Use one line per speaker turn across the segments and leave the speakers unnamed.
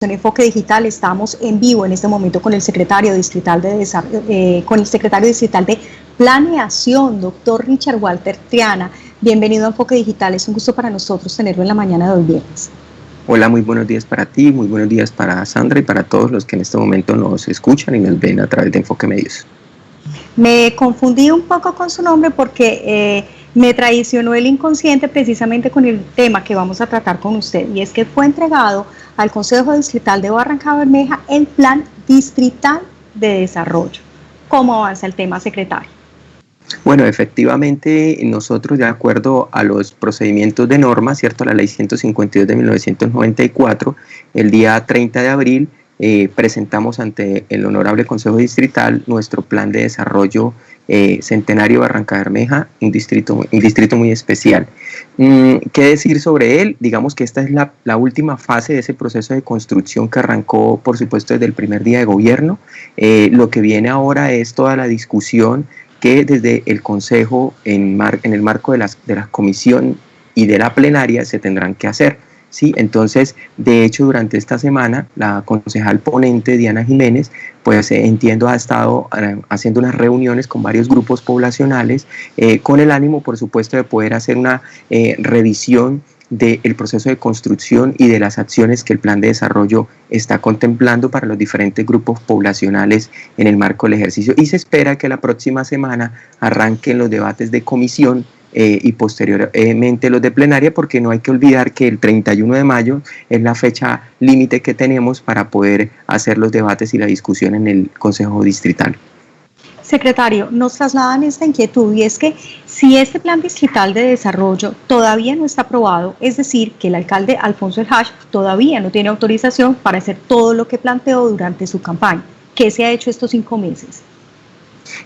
En Enfoque Digital estamos en vivo en este momento con el secretario distrital de Planeación, doctor Richard Walter Triana. Bienvenido a Enfoque Digital, es un gusto para nosotros tenerlo en la mañana de hoy viernes.
Hola, muy buenos días para ti, muy buenos días para Sandra y para todos los que en este momento nos escuchan y nos ven a través de Enfoque Medios.
Me confundí un poco con su nombre porque me traicionó el inconsciente precisamente con el tema que vamos a tratar con usted, y es que fue entregado al Consejo Distrital de Barrancabermeja el Plan Distrital de Desarrollo. ¿Cómo avanza el tema, secretario?
Bueno, efectivamente, nosotros, de acuerdo a los procedimientos de norma, ¿cierto?, la Ley 152 de 1994, el día 30 de abril presentamos ante el Honorable Consejo Distrital nuestro Plan de Desarrollo Centenario Barrancabermeja, un distrito muy especial. ¿Qué decir sobre él? Digamos que esta es la última fase de ese proceso de construcción que arrancó, por supuesto, desde el primer día de gobierno. Lo que viene ahora es toda la discusión que desde el Consejo, en el marco de la comisión y de la plenaria, se tendrán que hacer. ¿Sí? Entonces, de hecho, durante esta semana, la concejal ponente Diana Jiménez, pues entiendo, ha estado haciendo unas reuniones con varios grupos poblacionales, con el ánimo, por supuesto, de poder hacer una revisión del proceso de construcción y de las acciones que el plan de desarrollo está contemplando para los diferentes grupos poblacionales en el marco del ejercicio. Y se espera que la próxima semana arranquen los debates de comisión y posteriormente los de plenaria, porque no hay que olvidar que el 31 de mayo es la fecha límite que tenemos para poder hacer los debates y la discusión en el Consejo Distrital.
Secretario, nos trasladan esta inquietud, y es que si este plan distrital de desarrollo todavía no está aprobado, es decir, que el alcalde Alfonso El Hash todavía no tiene autorización para hacer todo lo que planteó durante su campaña, ¿qué se ha hecho estos 5 meses?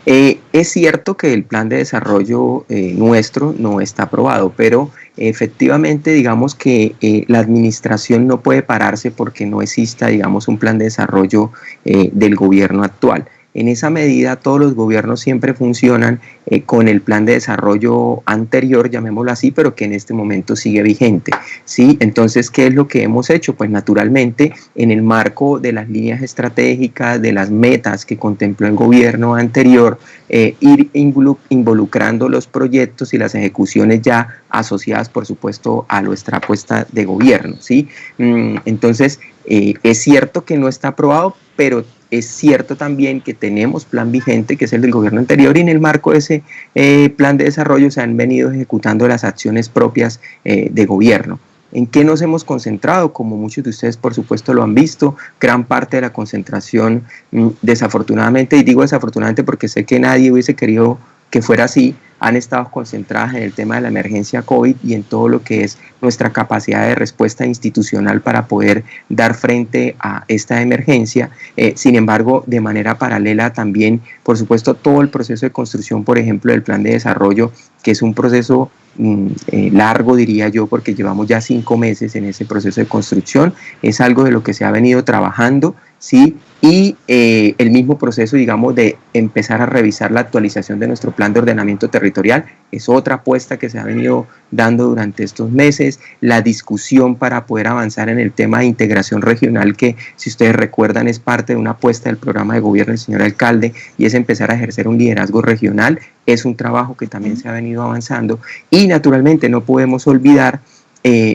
Es cierto que el plan de desarrollo nuestro no está aprobado, pero efectivamente, digamos que la administración no puede pararse porque no exista, digamos, un plan de desarrollo del gobierno actual. En esa medida, todos los gobiernos siempre funcionan con el plan de desarrollo anterior, llamémoslo así, pero que en este momento sigue vigente, ¿sí? Entonces, ¿qué es lo que hemos hecho? Pues naturalmente, en el marco de las líneas estratégicas, de las metas que contempló el gobierno anterior, ir involucrando los proyectos y las ejecuciones ya asociadas, por supuesto, a nuestra apuesta de gobierno, ¿sí? Entonces, es cierto que no está aprobado, pero es cierto también que tenemos plan vigente, que es el del gobierno anterior, y en el marco de ese plan de desarrollo se han venido ejecutando las acciones propias de gobierno. ¿En qué nos hemos concentrado? Como muchos de ustedes, por supuesto, lo han visto, gran parte de la concentración, desafortunadamente, y digo desafortunadamente porque sé que nadie hubiese querido que fuera así, han estado concentradas en el tema de la emergencia COVID y en todo lo que es nuestra capacidad de respuesta institucional para poder dar frente a esta emergencia. Sin embargo, de manera paralela también, por supuesto, todo el proceso de construcción, por ejemplo, del plan de desarrollo, que es un proceso largo, diría yo, porque llevamos ya 5 meses en ese proceso de construcción, es algo de lo que se ha venido trabajando, ¿sí? Y el mismo proceso, digamos, de empezar a revisar la actualización de nuestro plan de ordenamiento territorial es otra apuesta que se ha venido dando durante estos meses. La discusión para poder avanzar en el tema de integración regional, que si ustedes recuerdan es parte de una apuesta del programa de gobierno del señor alcalde, y es empezar a ejercer un liderazgo regional, es un trabajo que también se ha venido avanzando. Y naturalmente no podemos olvidar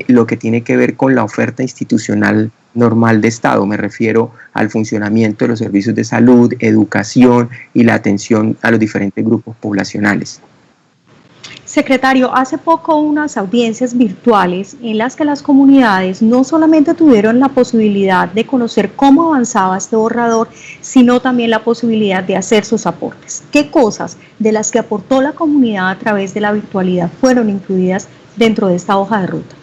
lo que tiene que ver con la oferta institucional normal de Estado. Me refiero al funcionamiento de los servicios de salud, educación y la atención a los diferentes grupos poblacionales.
Secretario, hace poco unas audiencias virtuales en las que las comunidades no solamente tuvieron la posibilidad de conocer cómo avanzaba este borrador, sino también la posibilidad de hacer sus aportes. ¿Qué cosas de las que aportó la comunidad a través de la virtualidad fueron incluidas dentro de esta hoja de ruta?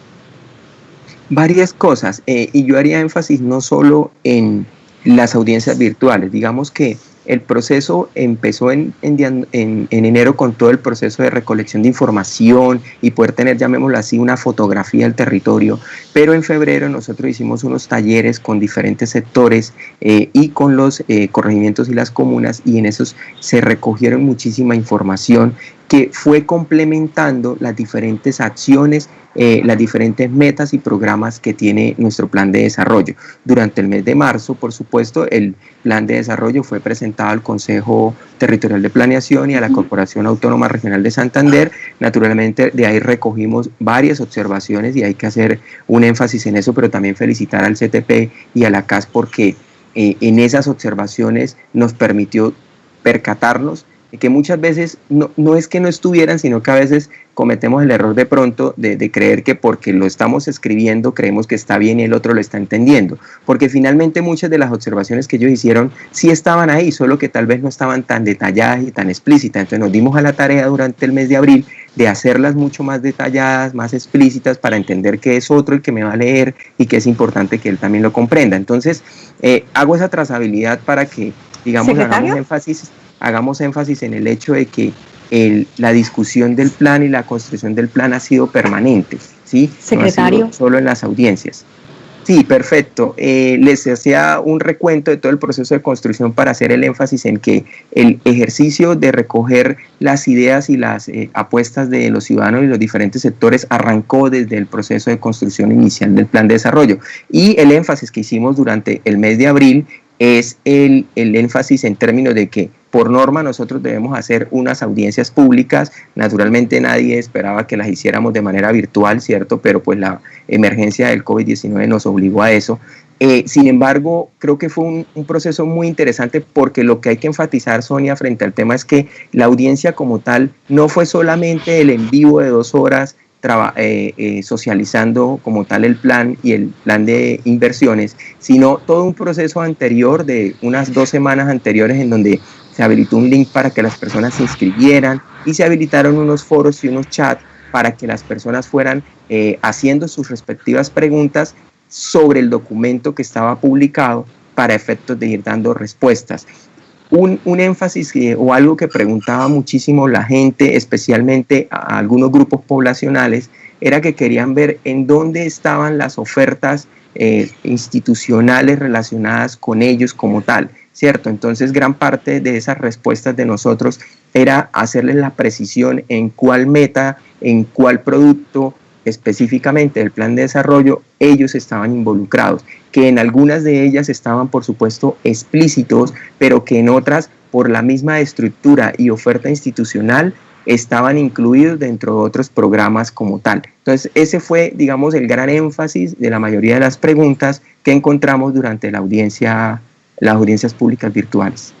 Varias cosas, y yo haría énfasis no solo en las audiencias virtuales. Digamos que el proceso empezó en enero con todo el proceso de recolección de información y poder tener, llamémoslo así, una fotografía del territorio, pero en febrero nosotros hicimos unos talleres con diferentes sectores y con los corregimientos y las comunas, y en esos se recogieron muchísima información que fue complementando las diferentes acciones las diferentes metas y programas que tiene nuestro plan de desarrollo. Durante el mes de marzo, por supuesto, el plan de desarrollo fue presentado al Consejo Territorial de Planeación y a la Corporación Autónoma Regional de Santander. Naturalmente, de ahí recogimos varias observaciones y hay que hacer un énfasis en eso, pero también felicitar al CTP y a la CAS porque en esas observaciones nos permitió percatarnos que muchas veces no es que no estuvieran, sino que a veces cometemos el error de pronto de creer que porque lo estamos escribiendo creemos que está bien y el otro lo está entendiendo, porque finalmente muchas de las observaciones que ellos hicieron sí estaban ahí, solo que tal vez no estaban tan detalladas y tan explícitas. Entonces nos dimos a la tarea durante el mes de abril de hacerlas mucho más detalladas, más explícitas, para entender que es otro el que me va a leer y que es importante que él también lo comprenda. Entonces hago esa trazabilidad para que, digamos, hagamos énfasis en el hecho de que la discusión del plan y la construcción del plan ha sido permanente, ¿sí?
Secretario.
No ha sido solo en las audiencias. Sí, perfecto. Les hacía un recuento de todo el proceso de construcción para hacer el énfasis en que el ejercicio de recoger las ideas y las apuestas de los ciudadanos y los diferentes sectores arrancó desde el proceso de construcción inicial del plan de desarrollo. Y el énfasis que hicimos durante el mes de abril es el énfasis en términos de que por norma nosotros debemos hacer unas audiencias públicas. Naturalmente nadie esperaba que las hiciéramos de manera virtual, ¿cierto? Pero pues la emergencia del COVID-19 nos obligó a eso. Sin embargo, creo que fue un proceso muy interesante porque lo que hay que enfatizar, Sonia, frente al tema es que la audiencia como tal no fue solamente el en vivo de 2 horas socializando como tal el plan y el plan de inversiones, sino todo un proceso anterior de unas 2 semanas anteriores en donde se habilitó un link para que las personas se inscribieran y se habilitaron unos foros y unos chats para que las personas fueran haciendo sus respectivas preguntas sobre el documento que estaba publicado para efectos de ir dando respuestas. Un énfasis o algo que preguntaba muchísimo la gente, especialmente a algunos grupos poblacionales, era que querían ver en dónde estaban las ofertas institucionales relacionadas con ellos como tal, ¿cierto? Entonces gran parte de esas respuestas de nosotros era hacerles la precisión en cuál meta, en cuál producto específicamente del plan de desarrollo ellos estaban involucrados, que en algunas de ellas estaban por supuesto explícitos, pero que en otras por la misma estructura y oferta institucional estaban incluidos dentro de otros programas como tal. Entonces ese fue, digamos, el gran énfasis de la mayoría de las preguntas que encontramos durante las audiencias públicas virtuales.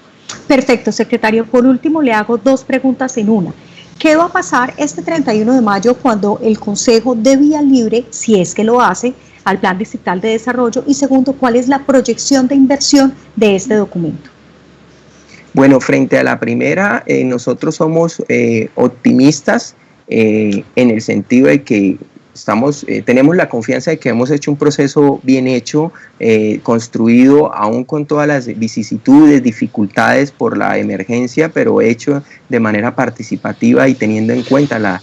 Perfecto, secretario. Por último, le hago 2 preguntas en una. ¿Qué va a pasar este 31 de mayo cuando el Consejo dé vía libre, si es que lo hace, al Plan Distrital de Desarrollo? Y segundo, ¿cuál es la proyección de inversión de este documento?
Bueno, frente a la primera, nosotros somos optimistas en el sentido de que tenemos la confianza de que hemos hecho un proceso bien hecho, construido aún con todas las vicisitudes, dificultades por la emergencia, pero hecho de manera participativa y teniendo en cuenta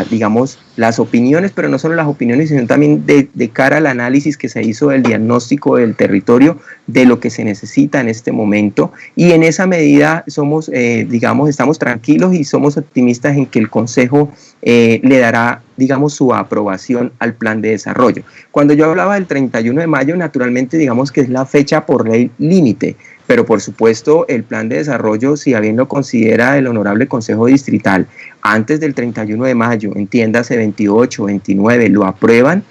digamos, las opiniones, pero no solo las opiniones, sino también de cara al análisis que se hizo del diagnóstico del territorio, de lo que se necesita en este momento. Y en esa medida estamos tranquilos y somos optimistas en que el Consejo le dará, digamos, su aprobación al plan de desarrollo. Cuando yo hablaba del 31 de mayo, naturalmente, digamos que es la fecha por ley límite, pero por supuesto el plan de desarrollo, si bien lo considera el Honorable Consejo Distrital, antes del 31 de mayo, entiéndase 28, 29, lo aprueban,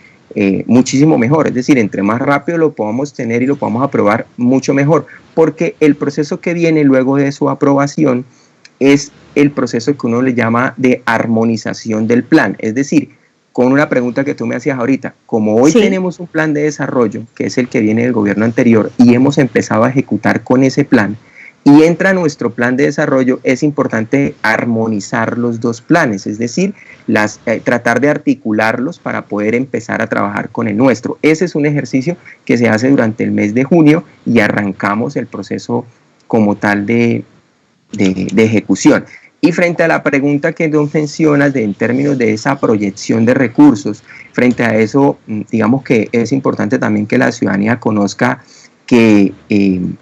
muchísimo mejor. Es decir, entre más rápido lo podamos tener y lo podamos aprobar, mucho mejor, porque el proceso que viene luego de su aprobación es el proceso que uno le llama de armonización del plan. Es decir, con una pregunta que tú me hacías ahorita, como hoy tenemos un plan de desarrollo, que es el que viene del gobierno anterior, y hemos empezado a ejecutar con ese plan, y entra nuestro plan de desarrollo, es importante armonizar los 2 planes, es decir, tratar de articularlos para poder empezar a trabajar con el nuestro. Ese es un ejercicio que se hace durante el mes de junio y arrancamos el proceso como tal de ejecución. Y frente a la pregunta que tú mencionas en términos de esa proyección de recursos, frente a eso, digamos que es importante también que la ciudadanía conozca que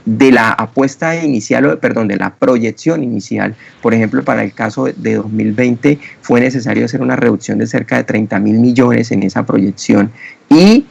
de la apuesta inicial, de la proyección inicial, por ejemplo, para el caso de 2020 fue necesario hacer una reducción de cerca de 30.000 millones en esa proyección y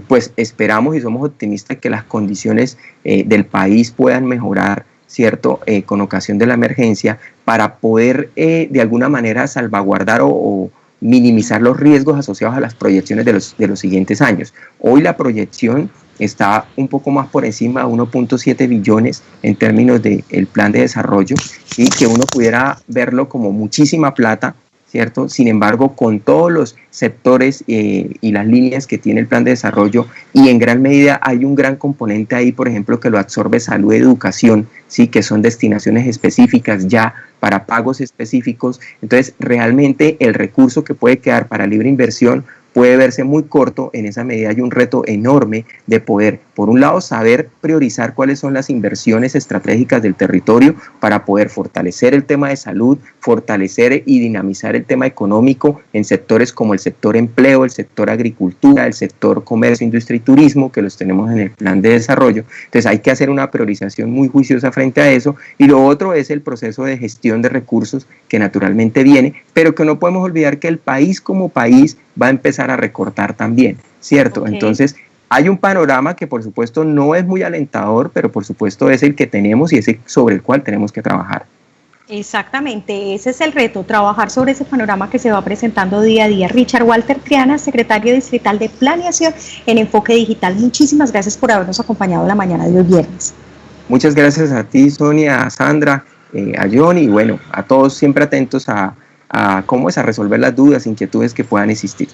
pues esperamos y somos optimistas que las condiciones del país puedan mejorar, ¿cierto? Con ocasión de la emergencia para poder de alguna manera salvaguardar o minimizar los riesgos asociados a las proyecciones de los siguientes años. Hoy la proyección está un poco más por encima de 1.7 billones en términos del plan de desarrollo, y que uno pudiera verlo como muchísima plata, ¿cierto? Sin embargo, con todos los sectores y las líneas que tiene el plan de desarrollo, y en gran medida hay un gran componente ahí, por ejemplo, que lo absorbe salud y educación, ¿sí? Que son destinaciones específicas ya para pagos específicos. Entonces, realmente el recurso que puede quedar para libre inversión puede verse muy corto. En esa medida hay un reto enorme de poder, por un lado, saber priorizar cuáles son las inversiones estratégicas del territorio para poder fortalecer el tema de salud, fortalecer y dinamizar el tema económico en sectores como el sector empleo, el sector agricultura, el sector comercio, industria y turismo, que los tenemos en el plan de desarrollo. Entonces hay que hacer una priorización muy juiciosa frente a eso, y lo otro es el proceso de gestión de recursos que naturalmente viene, pero que no podemos olvidar que el país como país va a empezar a recortar también, ¿cierto? Okay. Entonces, hay un panorama que por supuesto no es muy alentador, pero por supuesto es el que tenemos y es el sobre el cual tenemos que trabajar.
Exactamente, ese es el reto, trabajar sobre ese panorama que se va presentando día a día. Richard Walter Triana, secretario distrital de Planeación en Enfoque Digital, muchísimas gracias por habernos acompañado la mañana de hoy viernes.
Muchas gracias a ti, Sonia, a Sandra, a John, y bueno, a todos siempre atentos a cómo es a resolver las dudas, inquietudes que puedan existir.